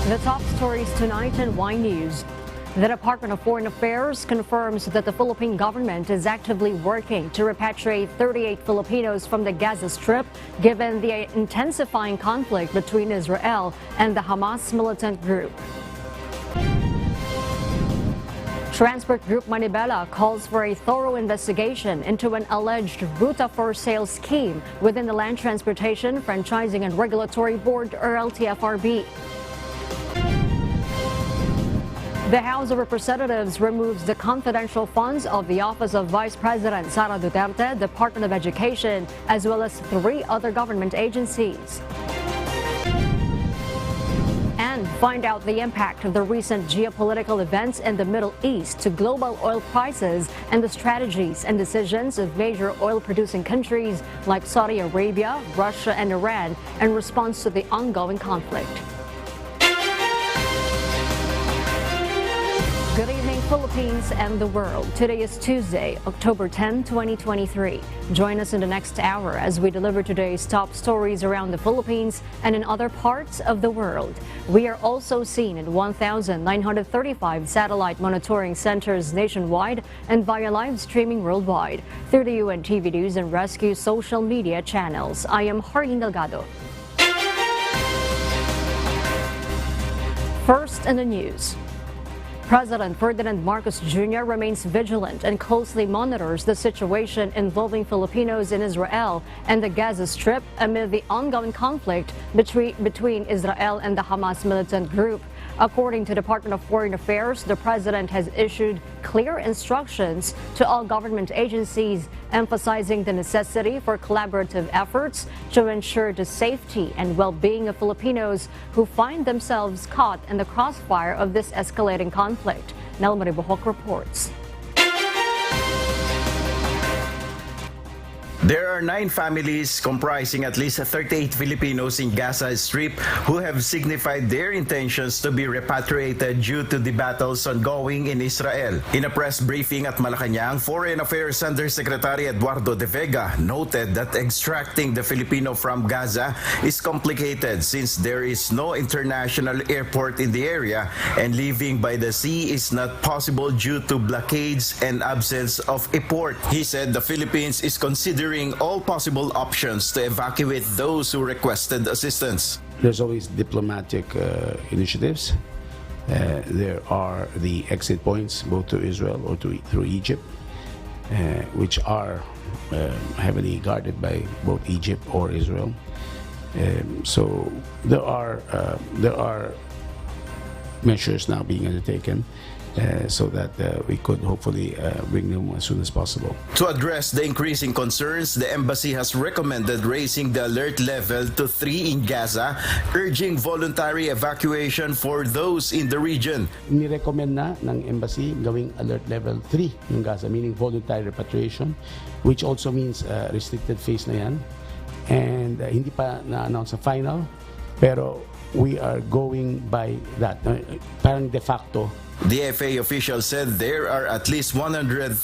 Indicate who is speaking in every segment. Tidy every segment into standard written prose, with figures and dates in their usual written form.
Speaker 1: The top stories tonight in Y News. The Department of Foreign Affairs confirms that the Philippine government is actively working to repatriate 38 Filipinos from the Gaza Strip, given the intensifying conflict between Israel and the Hamas militant group. Transport Group Manibela calls for a thorough investigation into an alleged ruta for sale scheme within the Land Transportation, Franchising and Regulatory Board, or LTFRB. The House of Representatives removes the confidential funds of the Office of Vice President Sara Duterte, Department of Education, as well as 3 other government agencies. And find out the impact of the recent geopolitical events in the Middle East to global oil prices and the strategies and decisions of major oil-producing countries like Saudi Arabia, Russia, and Iran in response to the ongoing conflict. Good evening, Philippines and the world. Today is Tuesday, October 10, 2023. Join us in the next hour as we deliver today's top stories around the Philippines and in other parts of the world. We are also seen in 1,935 satellite monitoring centers nationwide and via live streaming worldwide through the UNTV News and Rescue social media channels. I am Harleen Delgado. First in the news. President Ferdinand Marcos Jr. remains vigilant and closely monitors the situation involving Filipinos in Israel and the Gaza Strip amid the ongoing conflict between Israel and the Hamas militant group. According to the Department of Foreign Affairs, the president has issued clear instructions to all government agencies, emphasizing the necessity for collaborative efforts to ensure the safety and well-being of Filipinos who find themselves caught in the crossfire of this escalating conflict. Nelma Ribohok reports.
Speaker 2: There are 9 families comprising at least 38 Filipinos in Gaza Strip who have signified their intentions to be repatriated due to the battles ongoing in Israel. In a press briefing at Malacanang, Foreign Affairs Undersecretary Eduardo De Vega noted that extracting the Filipino from Gaza is complicated since there is no international airport in the area and leaving by the sea is not possible due to blockades and absence of a port. He said the Philippines is considering all possible options to evacuate those who requested assistance.
Speaker 3: There's always diplomatic initiatives. There are the exit points both to Israel or through Egypt, which are heavily guarded by both Egypt or Israel. So there are measures now being undertaken so that we could hopefully bring them as soon as possible.
Speaker 2: To address the increasing concerns, the embassy has recommended raising the alert level to 3 in Gaza, urging voluntary evacuation for those in the region.
Speaker 3: Ni-recommend na ng embassy gawing alert level 3 yung Gaza, meaning voluntary repatriation, which also means restricted phase na yan. And hindi pa na-announce sa final, pero we are going by that, parang de facto.
Speaker 2: The FA official said there are at least 137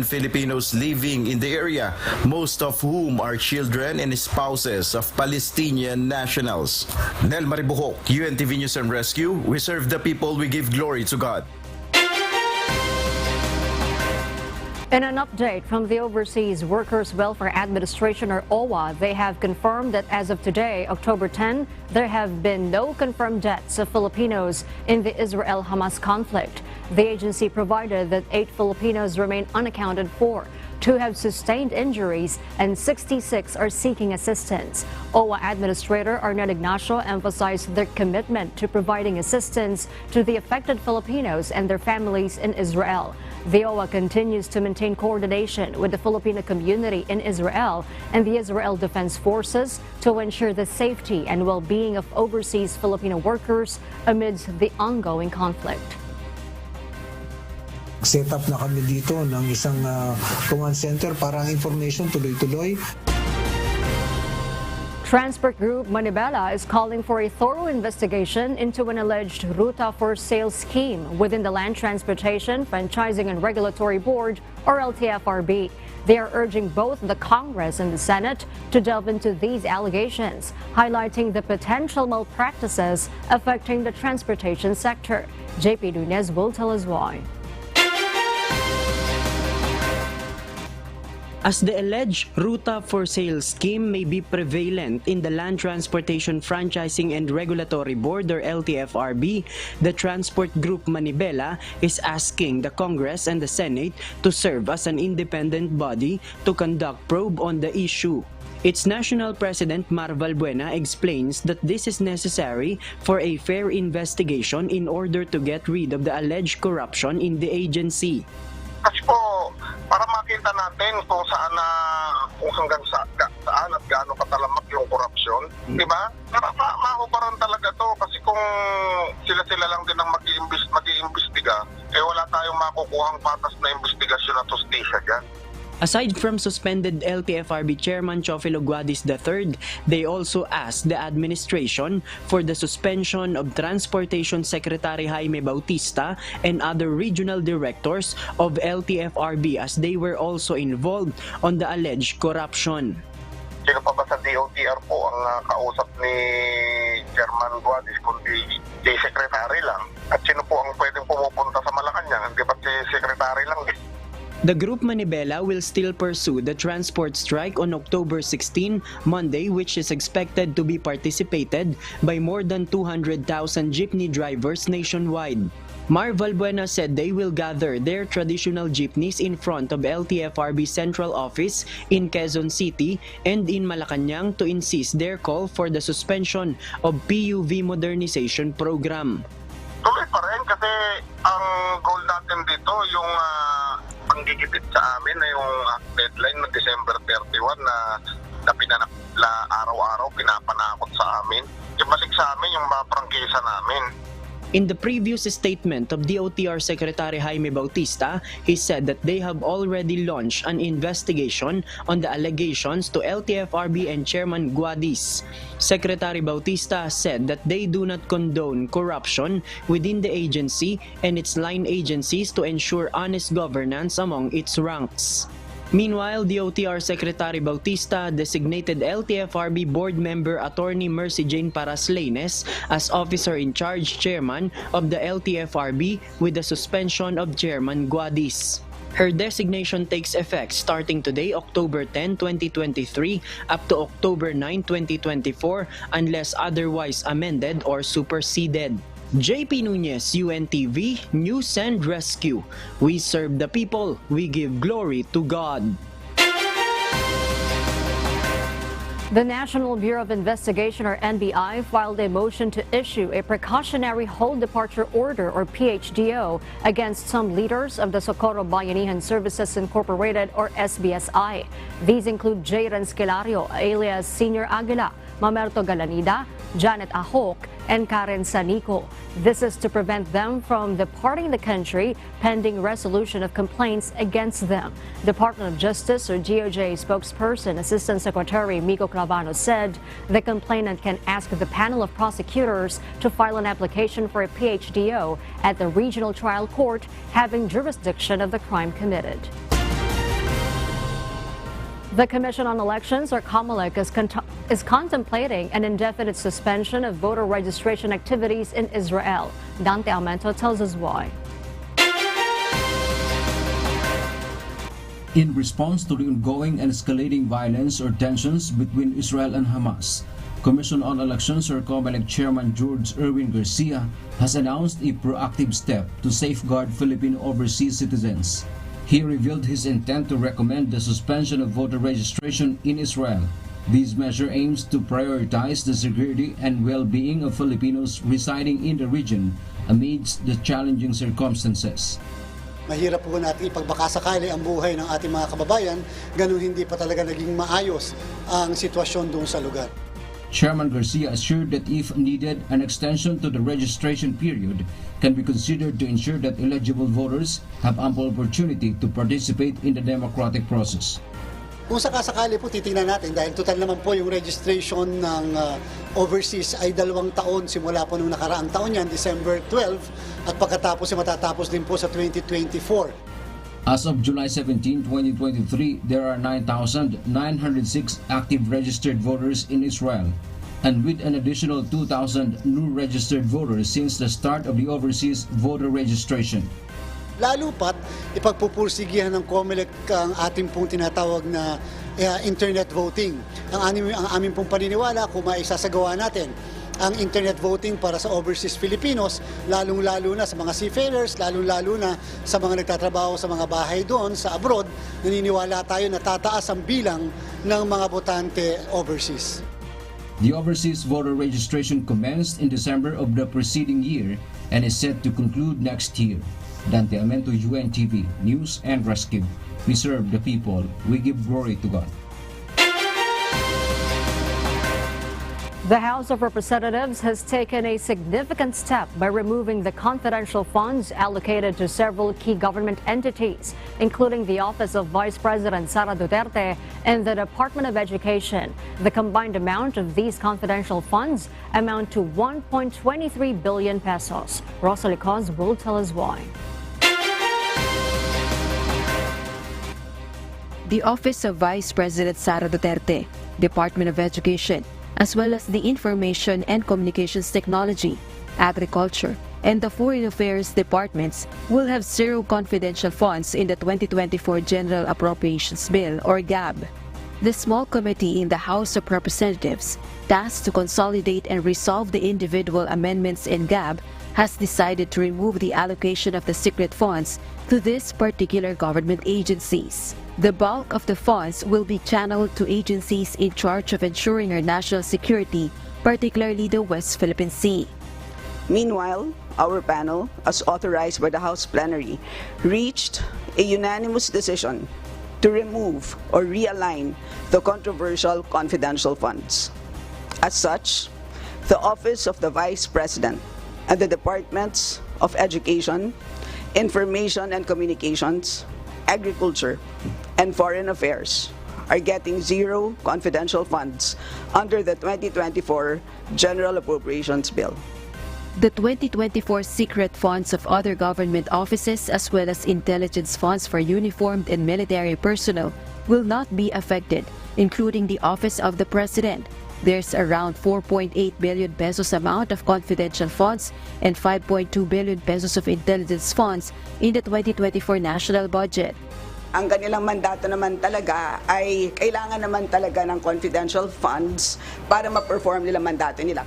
Speaker 2: Filipinos living in the area, most of whom are children and spouses of Palestinian nationals. Nel Maribuhok, UNTV News and Rescue. We serve the people, we give glory to God.
Speaker 1: In an update from the Overseas Workers Welfare Administration, or OWA, they have confirmed that as of today, October 10, there have been no confirmed deaths of Filipinos in the Israel-Hamas conflict. The agency provided that 8 Filipinos remain unaccounted for, 2 have sustained injuries, and 66 are seeking assistance. OWA Administrator Arnel Ignacio emphasized their commitment to providing assistance to the affected Filipinos and their families in Israel. The OWA continues to maintain coordination with the Filipino community in Israel and the Israel Defense Forces to ensure the safety and well-being of overseas Filipino workers amidst the ongoing conflict.
Speaker 4: Set up na kami dito ng isang command center para ang information tuloy-tuloy.
Speaker 1: Transport Group Manibela is calling for a thorough investigation into an alleged ruta for sale scheme within the Land Transportation, Franchising and Regulatory Board, or LTFRB. They are urging both the Congress and the Senate to delve into these allegations, highlighting the potential malpractices affecting the transportation sector. JP Nunez will tell us why.
Speaker 5: As the alleged Ruta for Sale scheme may be prevalent in the Land Transportation Franchising and Regulatory Board or LTFRB, the Transport Group Manibela is asking the Congress and the Senate to serve as an independent body to conduct probe on the issue. Its National President Mar Valbuena explains that this is necessary for a fair investigation in order to get rid of the alleged corruption in the agency.
Speaker 6: Kasi po, para makita natin kung saan kung hanggang saan at gaano katalamak yung korupsyon, di ba? Para mahubaran talaga to kasi kung sila lang din ang mag-iimbestiga, wala tayong makukuhang patas na investigasyon at justisya dyan.
Speaker 5: Aside from suspended LTFRB Chairman Teofilo Guadis III, they also asked the administration for the suspension of Transportation Secretary Jaime Bautista and other regional directors of LTFRB as they were also involved on the alleged corruption.
Speaker 6: Sino pa ba sa DOTR po ang kausap ni Chairman Guadis kundi si Secretary lang? At sino po ang pwedeng pumupunta sa Malacanang? Hindi ba si Secretary lang?
Speaker 5: The Group Manibela will still pursue the transport strike on October 16, Monday, which is expected to be participated by more than 200,000 jeepney drivers nationwide. Mar Valbuena said they will gather their traditional jeepneys in front of LTFRB Central Office in Quezon City and in Malacanang to insist their call for the suspension of PUV modernization program.
Speaker 6: Tuloy pa rin kasi ang goal natin dito yung panggigipit sa amin na yung deadline na December 31 na pinanakla araw-araw pinapanakot sa amin. Ibalik sa amin yung mga prangkisa namin.
Speaker 5: In the previous statement of DOTR Secretary Jaime Bautista, he said that they have already launched an investigation on the allegations to LTFRB and Chairman Guadis. Secretary Bautista said that they do not condone corruption within the agency and its line agencies to ensure honest governance among its ranks. Meanwhile, DOTR Secretary Bautista designated LTFRB board member Attorney Mercy Jane Paraslanes as officer in charge chairman of the LTFRB with the suspension of Chairman Guadis. Her designation takes effect starting today, October 10, 2023 up to October 9, 2024 unless otherwise amended or superseded. JP Nunez, UNTV, News and Rescue. We serve the people, we give glory to God.
Speaker 1: The National Bureau of Investigation, or NBI, filed a motion to issue a precautionary hold departure order, or PHDO, against some leaders of the Socorro Bayanihan Services Incorporated, or SBSI. These include J. Ranskelario, alias Senior Aguila, Mamerto Galanida, Janet Ahok, and Karen Sanico. This is to prevent them from departing the country pending resolution of complaints against them. Department of Justice, or DOJ spokesperson, Assistant Secretary Miko Clavano, said the complainant can ask the panel of prosecutors to file an application for a PHDO at the regional trial court having jurisdiction of the crime committed. The Commission on Elections, or COMELEC, is contemplating an indefinite suspension of voter registration activities in Israel. Dante Almento tells us why.
Speaker 7: In response to the ongoing and escalating violence or tensions between Israel and Hamas, Commission on Elections, or COMELEC Chairman George Erwin Garcia has announced a proactive step to safeguard Filipino overseas citizens. He revealed his intent to recommend the suspension of voter registration in Israel. This measure aims to prioritize the security and well-being of Filipinos residing in the region amidst the challenging circumstances.
Speaker 8: Mahirap po natin ipagbakasakali ang buhay ng ating mga kababayan, ganun hindi pa talaga naging maayos ang sitwasyon doon sa lugar.
Speaker 7: Chairman Garcia assured that if needed, an extension to the registration period can be considered to ensure that eligible voters have ample opportunity to participate in the democratic process.
Speaker 8: Kung sakasakali po titingnan natin, dahil total naman po yung registration ng overseas ay 2 taon simula po nung nakaraang taon yan, December 12, at pagkatapos ay matatapos din po sa 2024.
Speaker 7: As of July 17, 2023, there are 9,906 active registered voters in Israel, and with an additional 2,000 new registered voters since the start of the overseas voter registration.
Speaker 8: Lalo pat ipagpupursigihan ng COMELEC ang ating pong tinatawag na internet voting. Ang aming pong paniniwala kung maisasagawa natin ang internet voting para sa overseas Filipinos, lalong-lalo na sa mga seafarers, lalong-lalo na sa mga nagtatrabaho sa mga bahay doon sa abroad, naniniwala tayo na tataas ang bilang ng mga botante overseas.
Speaker 7: The overseas voter registration commenced in December of the preceding year and is set to conclude next year. Dante Amento, UNTV, News and Rescue. We serve the people. We give glory to God.
Speaker 1: The House of Representatives has taken a significant step by removing the confidential funds allocated to several key government entities, including the Office of Vice President Sara Duterte and the Department of Education. The combined amount of these confidential funds amount to 1.23 billion pesos. Rosalie Cos will tell us why.
Speaker 9: The Office of Vice President Sara Duterte, Department of Education, as well as the Information and Communications Technology, Agriculture, and the Foreign Affairs Departments will have zero confidential funds in the 2024 General Appropriations Bill, or GAB. The small committee in the House of Representatives, tasked to consolidate and resolve the individual amendments in GAB, has decided to remove the allocation of the secret funds to these particular government agencies. The bulk of the funds will be channeled to agencies in charge of ensuring our national security, particularly the West Philippine Sea.
Speaker 10: Meanwhile, our panel, as authorized by the House plenary, reached a unanimous decision to remove or realign the controversial confidential funds. As such, the Office of the Vice President and the Departments of Education, Information and Communications, Agriculture, and Foreign Affairs are getting zero confidential funds under the 2024 General Appropriations Bill.
Speaker 9: The 2024 secret funds of other government offices as well as intelligence funds for uniformed and military personnel will not be affected, including the Office of the President. There's around 4.8 billion pesos amount of confidential funds and 5.2 billion pesos of intelligence funds in the 2024 national budget.
Speaker 10: Ang kanilang mandato naman talaga ay kailangan naman talaga ng confidential funds para ma-perform nila mandato nila.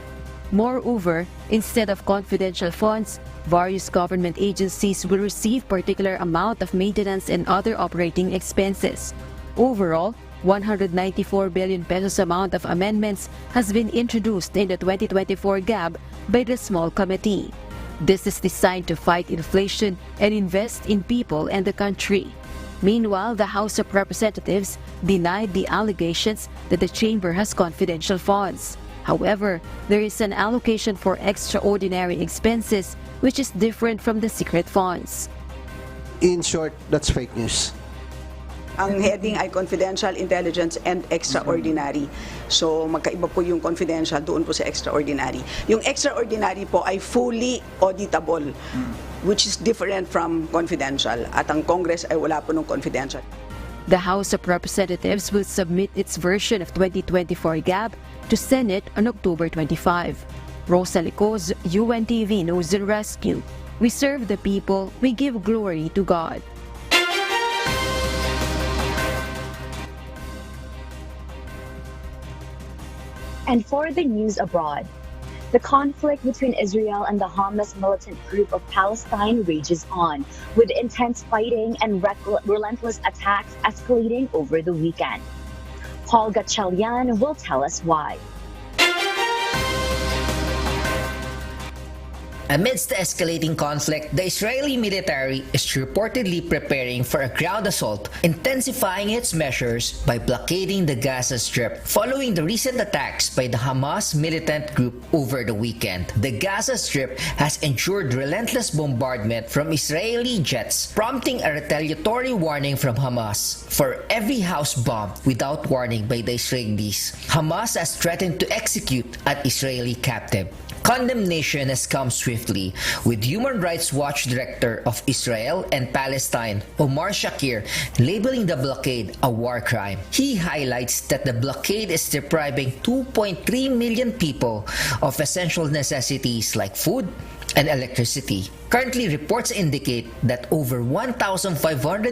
Speaker 9: Moreover, instead of confidential funds, various government agencies will receive particular amount of maintenance and other operating expenses. Overall, 194 billion pesos amount of amendments has been introduced in the 2024 GAB by the small committee. This is designed to fight inflation and invest in people and the country. Meanwhile, the House of Representatives denied the allegations that the chamber has confidential funds. However, there is an allocation for extraordinary expenses, which is different from the secret funds.
Speaker 4: In short, that's fake news.
Speaker 10: Ang heading ay confidential, intelligence, and extraordinary. So magkaiba po yung confidential, doon po sa extraordinary. Yung extraordinary po ay fully auditable, which is different from confidential. At ang Congress ay wala po ng confidential.
Speaker 9: The House of Representatives will submit its version of 2024 GAB to Senate on October 25. Rosalie Cos, UNTV News and Rescue. We serve the people, we give glory to God.
Speaker 11: And for the news abroad, the conflict between Israel and the Hamas militant group of Palestine rages on, with intense fighting and relentless attacks escalating over the weekend. Paul Gatchalian will tell us why.
Speaker 12: Amidst the escalating conflict, the Israeli military is reportedly preparing for a ground assault, intensifying its measures by blockading the Gaza Strip following the recent attacks by the Hamas militant group over the weekend. The Gaza Strip has endured relentless bombardment from Israeli jets, prompting a retaliatory warning from Hamas for every house bombed without warning by the Israelis. Hamas has threatened to execute an Israeli captive. Condemnation has come swiftly swiftly, with Human Rights Watch Director of Israel and Palestine, Omar Shakir, labeling the blockade a war crime. He highlights that the blockade is depriving 2.3 million people of essential necessities like food and electricity. Currently, reports indicate that over 1,500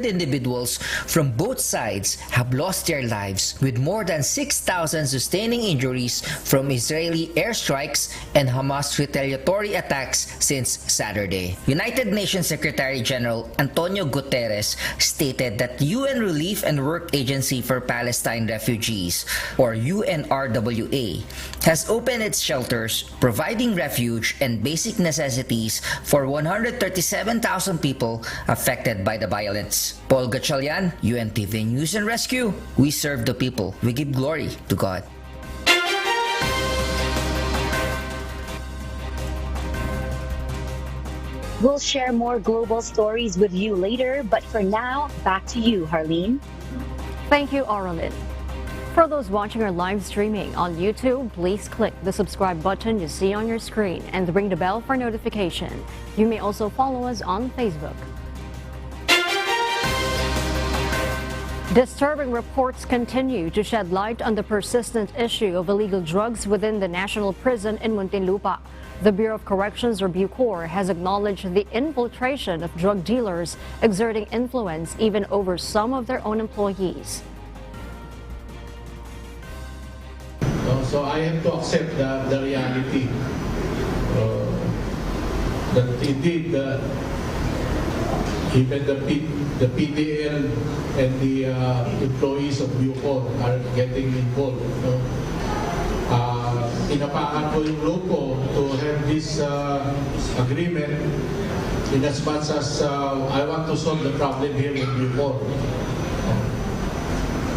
Speaker 12: individuals from both sides have lost their lives, with more than 6,000 sustaining injuries from Israeli airstrikes and Hamas retaliatory attacks since Saturday. United Nations Secretary General Antonio Guterres stated that the UN Relief and Work Agency for Palestine Refugees, or UNRWA, has opened its shelters, providing refuge and basic necessities for 137,000 people affected by the violence. Paul Gatchalian, UNTV News and Rescue. We serve the people. We give glory to God.
Speaker 11: We'll share more global stories with you later, but for now, back to you, Harleen.
Speaker 1: Thank you, Aralyn. For those watching our live streaming on YouTube, please click the subscribe button you see on your screen and ring the bell for notification. You may also follow us on Facebook. Disturbing reports continue to shed light on the persistent issue of illegal drugs within the National Prison in Muntinlupa. The Bureau of Corrections, or Bucor, has acknowledged the infiltration of drug dealers, exerting influence even over some of their own employees.
Speaker 13: So I have to accept the reality that indeed even the PDL and the employees of Bucor are getting involved. Pinapakan ko yung grupo to have this agreement in as much as I want to solve the problem here in Bucor.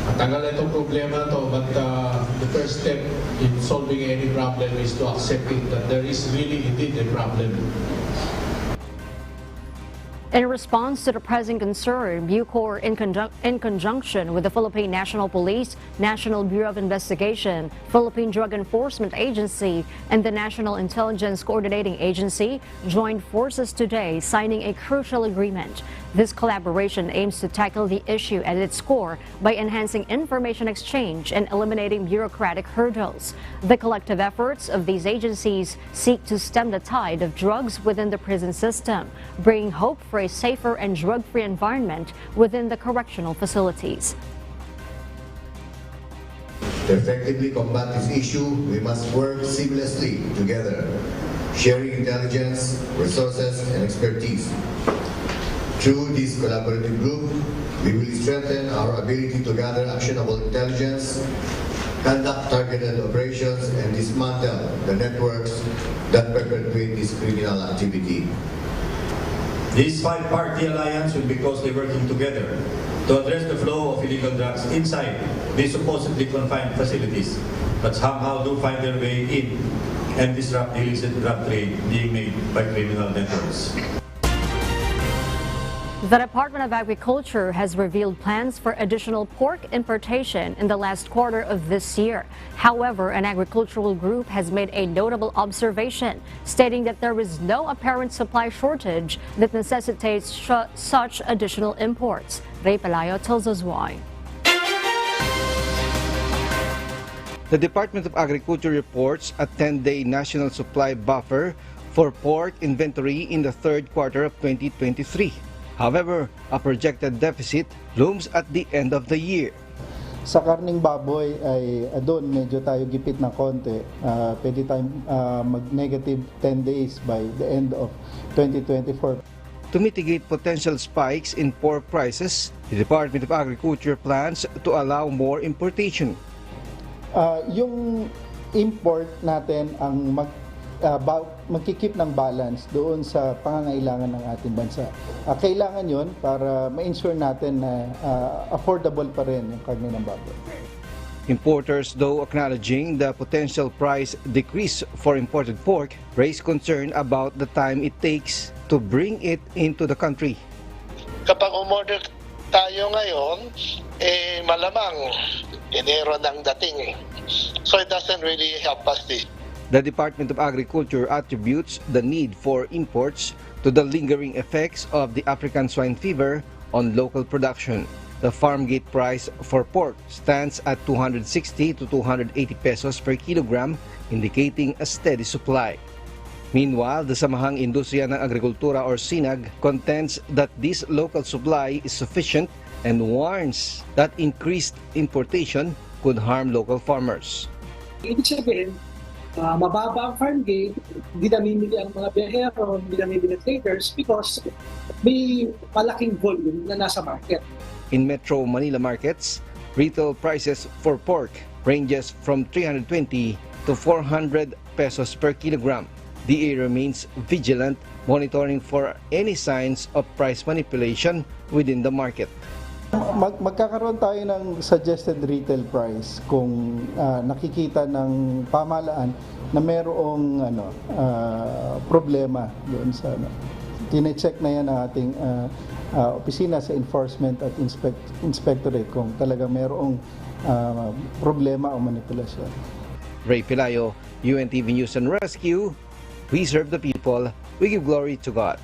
Speaker 13: Matagal na itong problema to, but the first step in solving any problem is to accept it, that there is really indeed a problem.
Speaker 1: In response to the pressing concern, Bucor, in conjunction with the Philippine National Police, National Bureau of Investigation, Philippine Drug Enforcement Agency, and the National Intelligence Coordinating Agency, joined forces today, signing a crucial agreement. This collaboration aims to tackle the issue at its core by enhancing information exchange and eliminating bureaucratic hurdles. The collective efforts of these agencies seek to stem the tide of drugs within the prison system, bringing hope for a safer and drug-free environment within the correctional facilities.
Speaker 14: To effectively combat this issue, we must work seamlessly together, sharing intelligence, resources, and expertise. Through this collaborative group, we will strengthen our ability to gather actionable intelligence, conduct targeted operations, and dismantle the networks that perpetuate this criminal activity.
Speaker 15: This five-party alliance will be closely working together to address the flow of illegal drugs inside these supposedly confined facilities, but somehow do find their way in and disrupt the illicit drug trade being made by criminal networks.
Speaker 1: The Department of Agriculture has revealed plans for additional pork importation in the last quarter of this year. However, an agricultural group has made a notable observation, stating that there is no apparent supply shortage that necessitates such additional imports. Ray Palayo tells us why.
Speaker 16: The Department of Agriculture reports a 10-day national supply buffer for pork inventory in the third quarter of 2023. However, a projected deficit looms at the end of the year.
Speaker 17: Sa karning baboy ay doon medyo tayo gipit ng konti. Pwede tayong mag-negative 10 days by the end of 2024.
Speaker 16: To mitigate potential spikes in pork prices, the Department of Agriculture plans to allow more importation.
Speaker 17: Yung import natin ang magkikip ng balance doon sa pangangailangan ng ating bansa. Kailangan yon para ma-ensure natin na affordable pa rin yung karne ng baboy.
Speaker 16: Importers, though acknowledging the potential price decrease for imported pork, raise concern about the time it takes to bring it into the country.
Speaker 6: Kapag umorder tayo ngayon, malamang Enero nang dating. So it doesn't really help us.
Speaker 16: The Department of Agriculture attributes the need for imports to the lingering effects of the African swine fever on local production. The farm gate price for pork stands at 260 to 280 pesos per kilogram, indicating a steady supply. Meanwhile, the Samahang Industriya ng Agrikultura or SINAG contends that this local supply is sufficient and warns that increased importation could harm local farmers.
Speaker 18: Ibig sabihin, mababa ang farm gate, hindi namimili ang mga biyahero, hindi namimili traders because may malaking volume na nasa market.
Speaker 16: In Metro Manila markets, retail prices for pork ranges from 320 to 400 pesos per kilogram. DA remains vigilant, monitoring for any signs of price manipulation within the market.
Speaker 17: Magkakaroon tayo ng suggested retail price kung nakikita ng pamahalaan na mayroong problema doon sa tine-check na yan ang ating opisina sa enforcement at inspectorate kung talaga mayroong problema o manipulasyon.
Speaker 16: Ray Pilayo, UNTV News and Rescue. We serve the people. We give glory to God.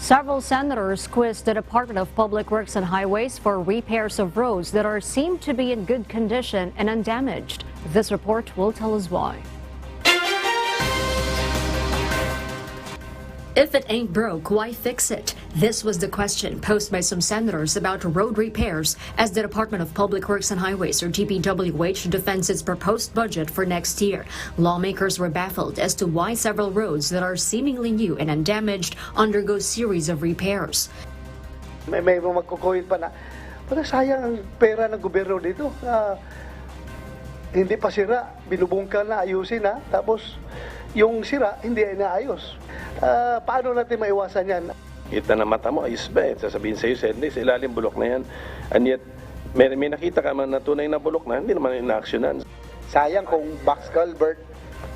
Speaker 1: Several senators quizzed the Department of Public Works and Highways for repairs of roads that are seen to be in good condition and undamaged. This report will tell us why. If it ain't broke, why fix it? This was the question posed by some senators about road repairs as the Department of Public Works and Highways, or DPWH, defends its proposed budget for next year. Lawmakers were baffled as to why several roads that are seemingly new and undamaged undergo series of repairs.
Speaker 19: May magkukuhin pa na, parang sayang ang pera ng gobyerno dito. Hindi pa sira, binubungkal na, ayusin na, tapos yung sira, hindi inaayos. Paano natin maiwasan yan?
Speaker 20: Kita na mata mo, ayos ba? Sasabihin sa'yo, hindi, sa ilalim bulok na yan. And yet, may nakita ka man na tunay na bulok na, hindi naman ina-actionan.
Speaker 19: Sayang kung box culvert,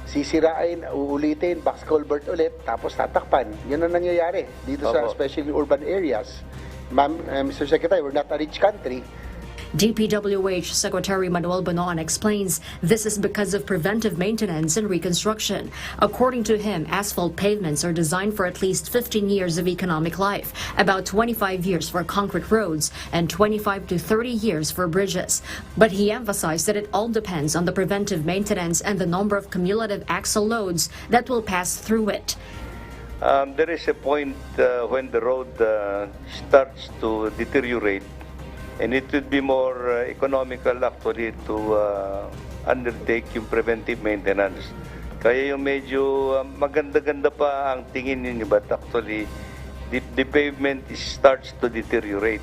Speaker 19: sisirain, uulitin, box culvert ulit, tapos tatakpan. Yan ang nangyayari dito sa especially urban areas. Mr. Secretary, we're not a rich country.
Speaker 1: DPWH Secretary Manuel Bonoan explains this is because of preventive maintenance and reconstruction. According to him, asphalt pavements are designed for at least 15 years of economic life, about 25 years for concrete roads, and 25 to 30 years for bridges. But he emphasized that it all depends on the preventive maintenance and the number of cumulative axle loads that will pass through it.
Speaker 21: There is a point when the road starts to deteriorate. And it would be more economical actually to undertake yung preventive maintenance. Kaya yung medyo maganda-ganda pa ang tingin ninyo, but actually the pavement starts to deteriorate.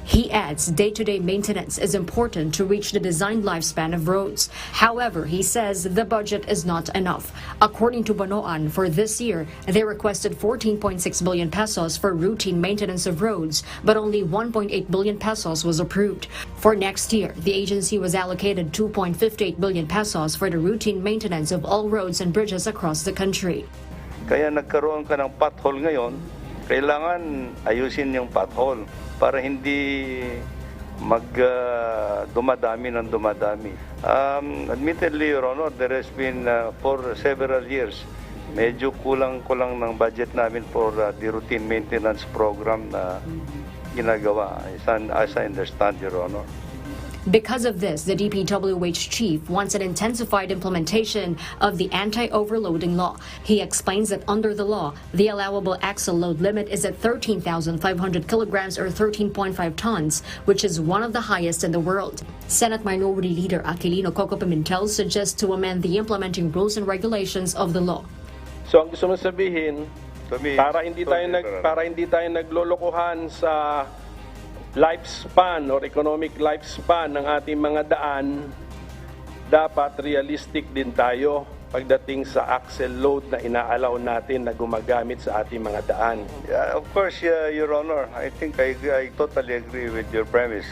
Speaker 1: He adds day-to-day maintenance is important to reach the designed lifespan of roads. However, he says the budget is not enough. According to Bonoan, for this year, they requested 14.6 billion pesos for routine maintenance of roads, but only 1.8 billion pesos was approved. For next year, the agency was allocated 2.58 billion pesos for the routine maintenance of all roads and bridges across the country.
Speaker 21: Kaya nagkaroon ka ng pothole ngayon, kailangan ayusin yung pothole para hindi dumadami ng dumadami. Admittedly, Your Honor, there has been for several years, medyo kulang-kulang ng budget namin for the routine maintenance program na ginagawa, as I understand, Your Honor.
Speaker 1: Because of this, the DPWH chief wants an intensified implementation of the anti-overloading law. He explains that under the law, the allowable axle load limit is at 13,500 kilograms or 13.5 tons, which is one of the highest in the world. Senate Minority Leader Aquilino Coco Pimentel suggests to amend the implementing rules and regulations of the law.
Speaker 20: So ang gusto mo sabihin, para hindi tayo naglolokohan sa lifespan or economic lifespan ng ating mga daan, dapat realistic din tayo pagdating sa axle load na inaalaw natin na gumagamit sa ating mga daan.
Speaker 21: Of course, Your Honor, I think I totally agree with your premise.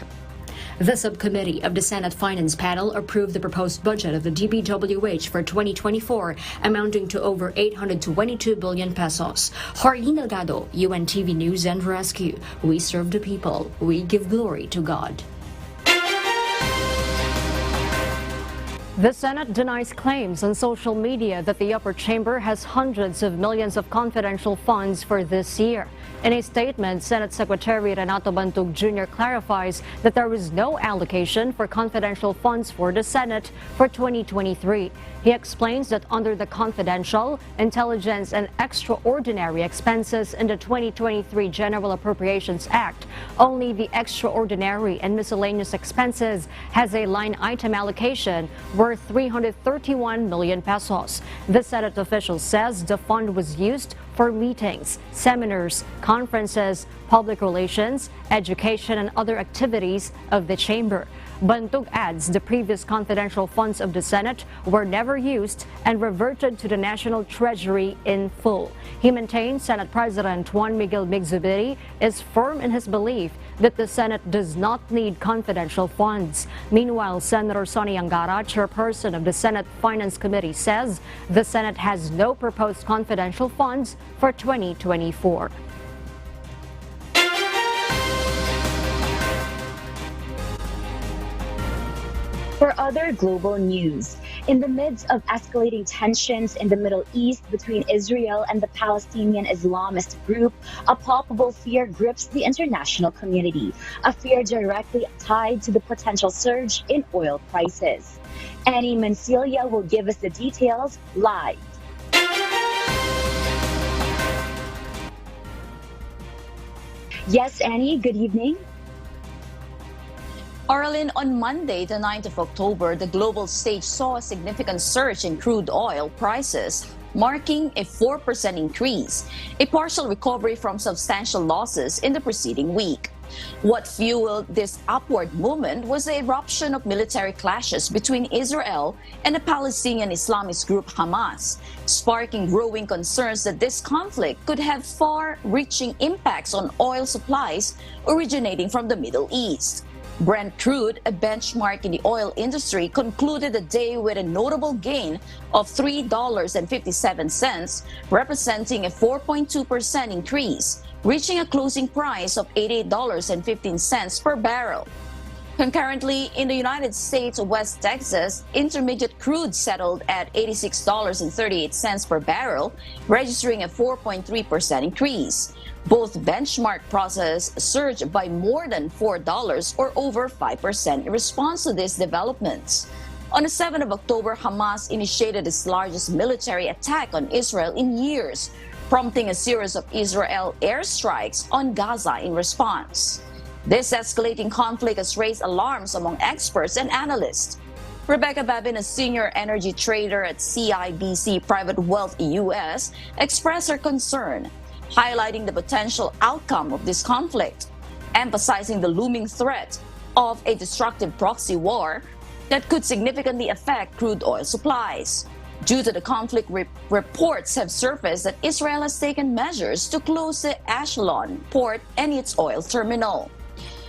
Speaker 1: The subcommittee of the Senate Finance Panel approved the proposed budget of the DPWH for 2024, amounting to over 822 billion pesos. Harleen Delgado, UNTV News and Rescue. We serve the people. We give glory to God. The Senate denies claims on social media that the upper chamber has hundreds of millions of confidential funds for this year. In a statement, Senate Secretary Renato Bantug Jr. clarifies that there is no allocation for confidential funds for the Senate for 2023. He explains that under the Confidential, Intelligence, and Extraordinary Expenses in the 2023 General Appropriations Act, only the extraordinary and miscellaneous expenses has a line item allocation worth 331 million pesos. The Senate official says the fund was used for meetings, seminars, conferences, public relations, education, and other activities of the chamber. Bantug adds the previous confidential funds of the Senate were never used and reverted to the National Treasury in full. He maintains Senate President Juan Miguel Migzubiri is firm in his belief that the Senate does not need confidential funds. Meanwhile, Senator Sonny Angara, chairperson of the Senate Finance Committee, says the Senate has no proposed confidential funds for 2024.
Speaker 11: For other global news, in the midst of escalating tensions in the Middle East between Israel and the Palestinian Islamist group, a palpable fear grips the international community, a fear directly tied to the potential surge in oil prices. Annie Mancilia will give us the details live. Yes, Annie, good evening.
Speaker 3: Arlene, on Monday, the 9th of October, the global stage saw a significant surge in crude oil prices, marking a 4% increase, a partial recovery from substantial losses in the preceding week. What fueled this upward movement was the eruption of military clashes between Israel and the Palestinian Islamist group Hamas, sparking growing concerns that this conflict could have far-reaching impacts on oil supplies originating from the Middle East. Brent crude, a benchmark in the oil industry, concluded the day with a notable gain of $3.57, representing a 4.2% increase, reaching a closing price of $88.15 per barrel. Concurrently, in the United States, West Texas, intermediate crude settled at $86.38 per barrel, registering a 4.3% increase. Both benchmark prices surged by more than $4 or over 5% in response to these developments. On the 7th of October, Hamas initiated its largest military attack on Israel in years, prompting a series of Israel airstrikes on Gaza in response. This escalating conflict has raised alarms among experts and analysts. Rebecca Babin, a senior energy trader at CIBC Private Wealth US, expressed her concern, highlighting the potential outcome of this conflict, emphasizing the looming threat of a destructive proxy war that could significantly affect crude oil supplies. Due to the conflict, reports have surfaced that Israel has taken measures to close the Ashdod port and its oil terminal.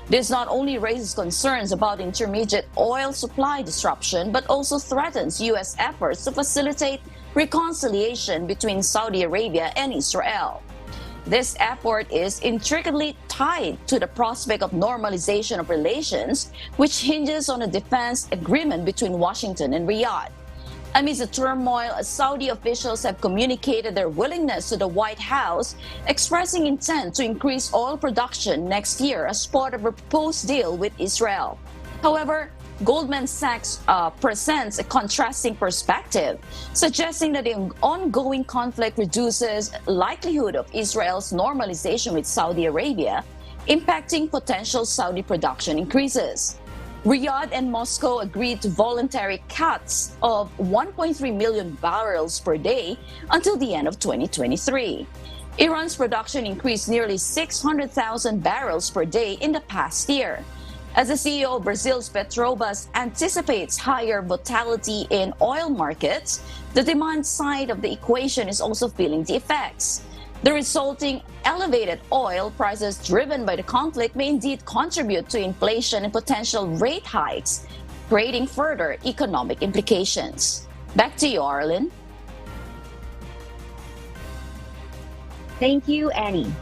Speaker 3: This not only raises concerns about intermediate oil supply disruption, but also threatens U.S. efforts to facilitate reconciliation between Saudi Arabia and Israel. This effort is intricately tied to the prospect of normalization of relations, which hinges on a defense agreement between Washington and Riyadh. Amidst the turmoil, Saudi officials have communicated their willingness to the White House, expressing intent to increase oil production next year as part of a proposed deal with Israel. However, Goldman Sachs presents a contrasting perspective, suggesting that the ongoing conflict reduces likelihood of Israel's normalization with Saudi Arabia, impacting potential Saudi production increases. Riyadh and Moscow agreed to voluntary cuts of 1.3 million barrels per day until the end of 2023. Iran's production increased nearly 600,000 barrels per day in the past year. As the CEO of Brazil's Petrobras anticipates higher volatility in oil markets, the demand side of the equation is also feeling the effects. The resulting elevated oil prices driven by the conflict may indeed contribute to inflation and potential rate hikes, creating further economic implications. Back to you, Arlene.
Speaker 11: Thank you, Annie.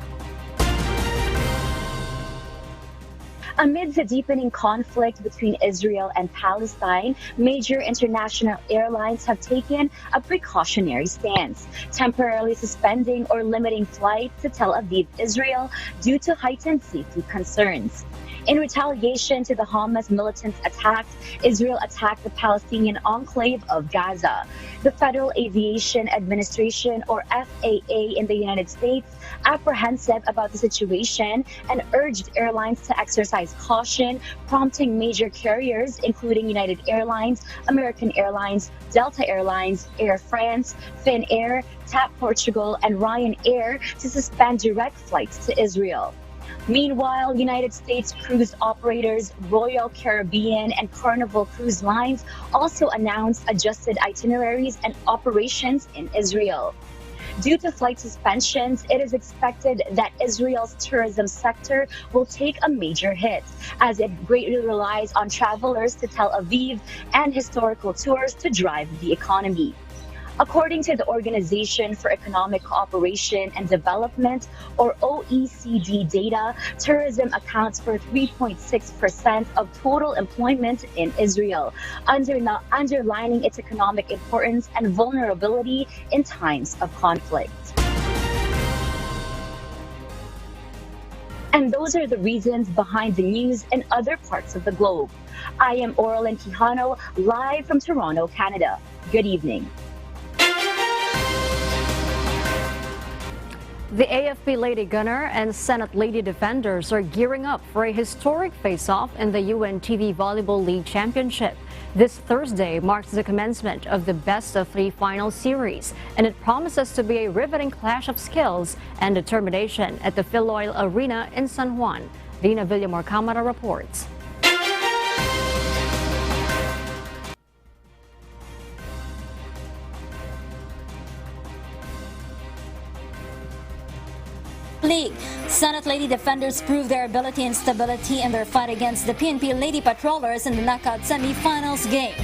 Speaker 11: Amid the deepening conflict between Israel and Palestine, major international airlines have taken a precautionary stance, temporarily suspending or limiting flights to Tel Aviv, Israel, due to heightened safety concerns. In retaliation to the Hamas militant attacks, Israel attacked the Palestinian enclave of Gaza. The Federal Aviation Administration, or FAA, in the United States, apprehensive about the situation and urged airlines to exercise caution, prompting major carriers, including United Airlines, American Airlines, Delta Airlines, Air France, Finnair, TAP Portugal, and Ryanair to suspend direct flights to Israel. Meanwhile, United States cruise operators Royal Caribbean and Carnival Cruise Lines also announced adjusted itineraries and operations in Israel. Due to flight suspensions, it is expected that Israel's tourism sector will take a major hit, as it greatly relies on travelers to Tel Aviv and historical tours to drive the economy. According to the Organization for Economic Cooperation and Development, or OECD data, tourism accounts for 3.6% of total employment in Israel, underlining its economic importance and vulnerability in times of conflict. And those are the reasons behind the news in other parts of the globe. I am Oralyn Quijano, live from Toronto, Canada. Good evening.
Speaker 1: The AFP Lady Gunner and Senate Lady Defenders are gearing up for a historic face-off in the UNTV Volleyball League Championship. This Thursday marks the commencement of the best-of-3 final series, and it promises to be a riveting clash of skills and determination at the Filoil Arena in San Juan. Dina Villamor-Camara reports.
Speaker 2: League. Senate Lady Defenders proved their ability and stability in their fight against the PNP Lady Patrollers in the knockout semi-finals game.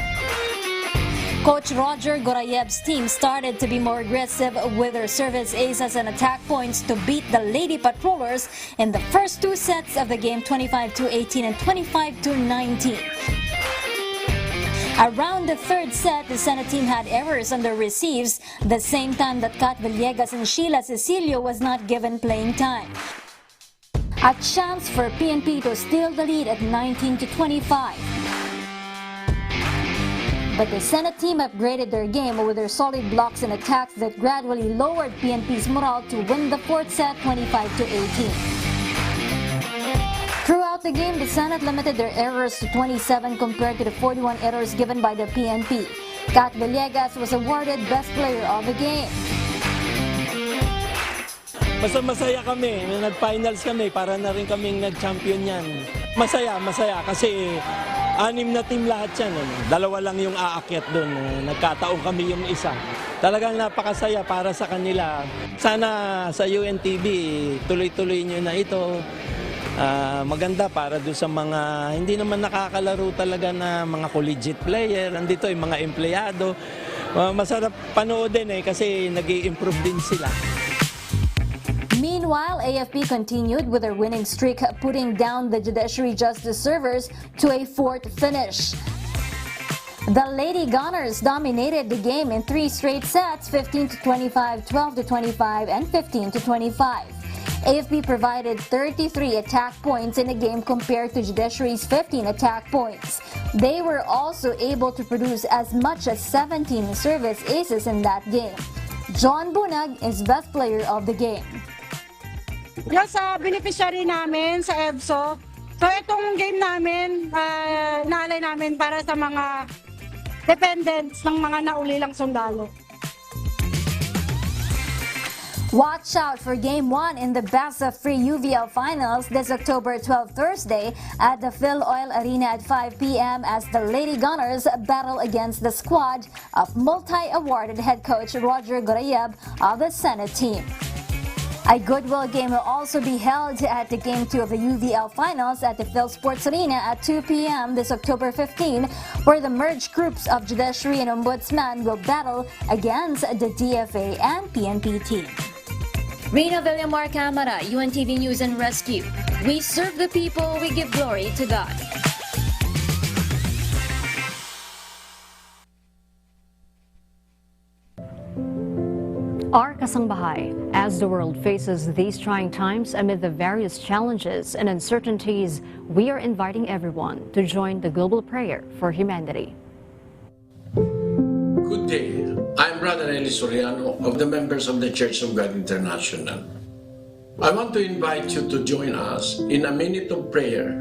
Speaker 2: Coach Roger Gorayev's team started to be more aggressive with their service aces and attack points to beat the Lady Patrollers in the first two sets of the game, 25-18 and 25-19. Around the third set, the Senate team had errors on their receives, the same time that Kat Villegas and Sheila Cecilio was not given playing time. A chance for PNP to steal the lead at 19-25. But the Senate team upgraded their game with their solid blocks and attacks that gradually lowered PNP's morale to win the fourth set 25-18. Throughout the game, the Senate limited their errors to 27 compared to the 41 errors given by the PNP. Kat Villegas was awarded Best Player of the game.
Speaker 22: Basta masaya kami, nag-finals kami, para na rin kaming nag-champion yan. Masaya kasi 6 na team lahat yan. Dalawa lang yung aakyat doon, nagkataon kami yung isa. Talagang napakasaya para sa kanila. Sana sa UNTV, tuloy-tuloy nyo na ito. Maganda para doon sa mga hindi naman nakakalaro talaga na mga collegiate player. Nandito yung mga empleyado. Masarap panoodin kasi nag-i-improve din sila.
Speaker 2: Meanwhile, AFP continued with their winning streak, putting down the Judiciary Justice Servers to a fourth finish. The Lady Gunners dominated the game in 3 straight sets, 15-25, 12-25, and 15-25. AFP provided 33 attack points in the game compared to Judiciary's 15 attack points. They were also able to produce as much as 17 service aces in that game. John Bunag is Best Player of the game.
Speaker 23: Yung sa beneficiary namin sa EBSO, so itong game namin, naalay namin para sa mga dependents ng mga naulilang sundalo.
Speaker 2: Watch out for Game 1 in the best-of-3 UVL Finals this October 12 Thursday at the Filoil Arena at 5 p.m. as the Lady Gunners battle against the squad of multi-awarded head coach Roger Gorayev of the Senate team. A goodwill game will also be held at the Game 2 of the UVL Finals at the Phil Sports Arena at 2 p.m. this October 15, where the merged groups of Judiciary and Ombudsman will battle against the DFA and PNP team.
Speaker 1: Rina Villamor-Camara, UNTV News and Rescue.
Speaker 2: We serve the people, we give glory to God.
Speaker 1: Our Kasangbahay, as the world faces these trying times amid the various challenges and uncertainties, we are inviting everyone to join the global prayer for humanity.
Speaker 5: Good day. I'm Brother Eli Soriano of the members of the Church of God International. I want to invite you to join us in a minute of prayer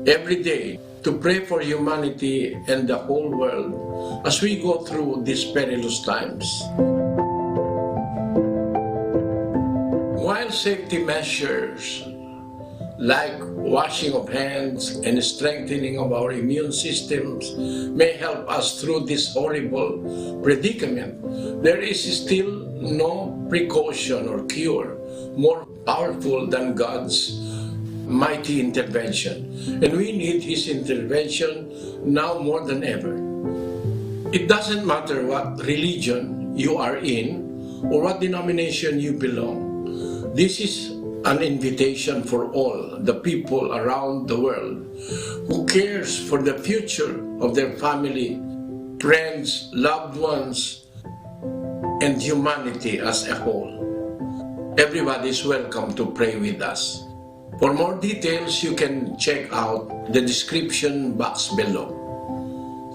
Speaker 5: every day to pray for humanity and the whole world as we go through these perilous times. While safety measures like washing of hands and strengthening of our immune systems may help us through this horrible predicament, there is still no precaution or cure more powerful than God's mighty intervention. And we need His intervention now more than ever. It doesn't matter what religion you are in or what denomination you belong. This is an invitation for all the people around the world who cares for the future of their family, friends, loved ones, and humanity as a whole. Everybody is welcome to pray with us. For more details, you can check out the description box below.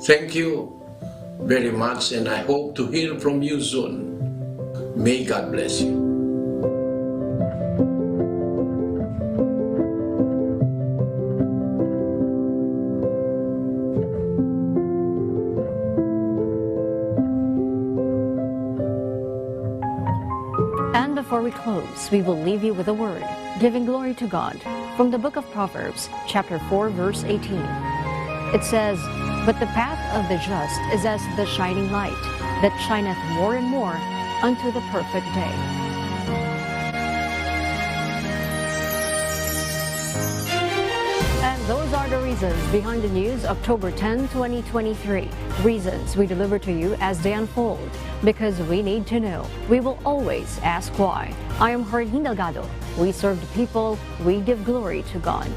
Speaker 5: Thank you very much, and I hope to hear from you soon. May God bless you.
Speaker 1: And before we close, we will leave you with a word, giving glory to God, from the book of Proverbs, chapter 4, verse 18. It says, "But the path of the just is as the shining light, that shineth more and more unto the perfect day." And those are the reasons behind the news, October 10, 2023. Reasons we deliver to you as they unfold. Because we need to know. We will always ask why. I am Hardin Delgado. We serve the people. We give glory to God.